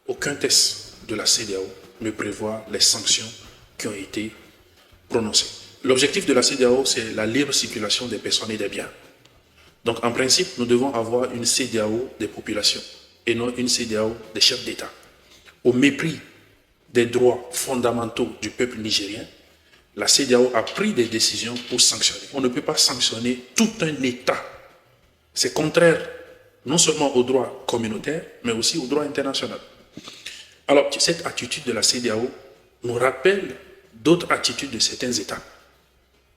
Aucun test de la CEDEAO ne prévoit les sanctions qui ont été prononcées. L'objectif de la CEDEAO, c'est la libre circulation des personnes et des biens. Donc, en principe, nous devons avoir une CEDEAO des populations et non une CEDEAO des chefs d'État. Au mépris des droits fondamentaux du peuple nigérien, la CEDEAO a pris des décisions pour sanctionner. On ne peut pas sanctionner tout un État. C'est contraire non seulement au droit communautaire, mais aussi au droit international. Alors, cette attitude de la CEDEAO nous rappelle d'autres attitudes de certains États.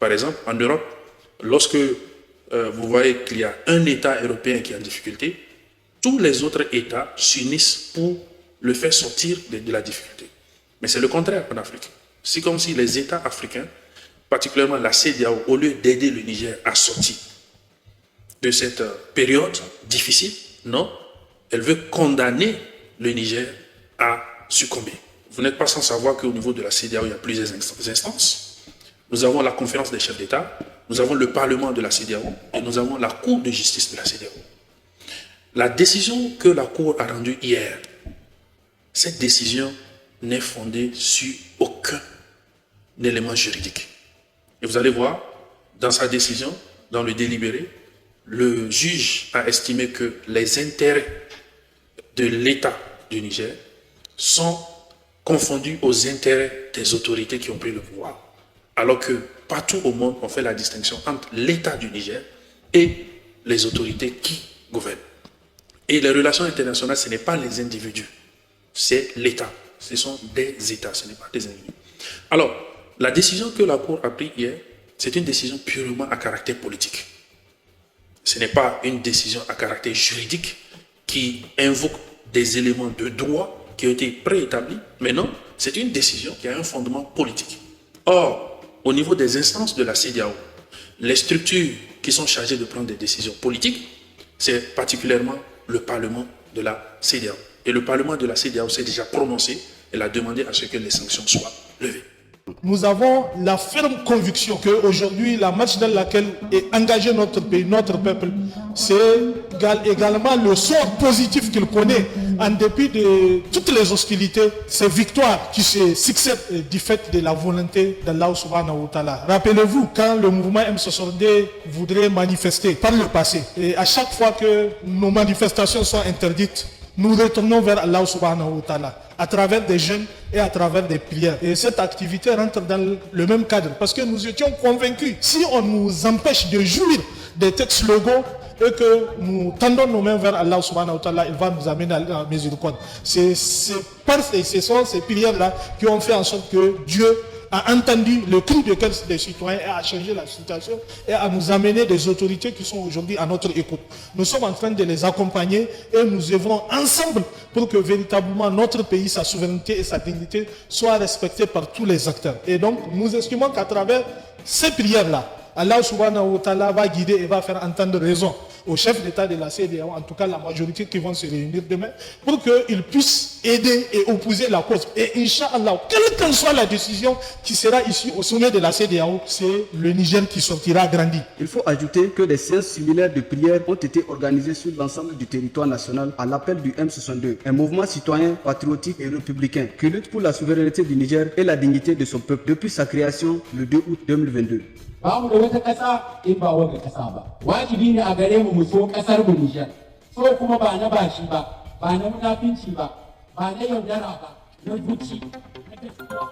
Par exemple, en Europe, lorsque vous voyez qu'il y a un État européen qui est en difficulté, tous les autres États s'unissent pour le faire sortir de la difficulté. Mais c'est le contraire en Afrique. C'est comme si les États africains, particulièrement la CEDEAO, au lieu d'aider le Niger à sortir de cette période difficile, non, elle veut condamner le Niger à succomber. Vous n'êtes pas sans savoir qu'au niveau de la CEDEAO, il y a plusieurs instances. Nous avons la conférence des chefs d'État, nous avons le Parlement de la CEDEAO et nous avons la Cour de justice de la CEDEAO. La décision que la Cour a rendue hier, cette décision n'est fondée sur aucun élément juridique. Et vous allez voir, dans sa décision, dans le délibéré, le juge a estimé que les intérêts de l'État du Niger sont confondus aux intérêts des autorités qui ont pris le pouvoir. Alors que partout au monde, on fait la distinction entre l'État du Niger et les autorités qui gouvernent. Et les relations internationales, ce n'est pas les individus, c'est l'État. Ce sont des États, ce n'est pas des individus. Alors, la décision que la Cour a prise hier, c'est une décision purement à caractère politique. Ce n'est pas une décision à caractère juridique qui invoque des éléments de droit qui ont été préétablis, mais non, c'est une décision qui a un fondement politique. Or, au niveau des instances de la CEDEAO, les structures qui sont chargées de prendre des décisions politiques, c'est particulièrement le Parlement de la CEDEAO. Et le Parlement de la CEDEAO s'est déjà prononcé et a demandé à ce que les sanctions soient levées. Nous avons la ferme conviction qu'aujourd'hui, la marche dans laquelle est engagé notre pays, notre peuple, c'est également le sort positif qu'il connaît en dépit de toutes les hostilités, ces victoires qui se succèdent du fait de la volonté d'Allah subhanahu wa ta'ala. Rappelez-vous, quand le mouvement M62 voudrait manifester par le passé, et à chaque fois que nos manifestations sont interdites, nous retournons vers Allah subhanahu wa ta'ala à travers des jeûnes et à travers des prières. Et cette activité rentre dans le même cadre parce que nous étions convaincus, si on nous empêche de jouir des textes logos et que nous tendons nos mains vers Allah subhanahu wa ta'ala, il va nous amener à la miséricorde. Ce sont ces prières-là qui ont fait en sorte que Dieu a entendu le cri de quelques des citoyens et a changé la situation et a nous amené des autorités qui sont aujourd'hui à notre écoute. Nous sommes en train de les accompagner et nous œuvrons ensemble pour que véritablement notre pays, sa souveraineté et sa dignité soient respectées par tous les acteurs. Et donc, nous estimons qu'à travers ces prières-là, Allah subhanahu wa ta'ala va guider et va faire entendre raison aux chefs d'État de la CEDEAO, en tout cas la majorité qui vont se réunir demain, pour qu'ils puissent aider et opposer la cause. Et Inch'Allah, quelle que soit la décision qui sera issue au sommet de la CEDEAO, c'est le Niger qui sortira grandi. Il faut ajouter que des séances similaires de prières ont été organisées sur l'ensemble du territoire national à l'appel du M62, un mouvement citoyen, patriotique et républicain qui lutte pour la souveraineté du Niger et la dignité de son peuple depuis sa création le 2 août 2022. Ba mu da wata ƙasa in ba wata ƙasa ba. Wajibi ne a gare mu so ƙasar mu Nijar. So kuma ba na bashi ba, ba na munafinci ba, ba na yaudara ba, na zuci, na gaskiya.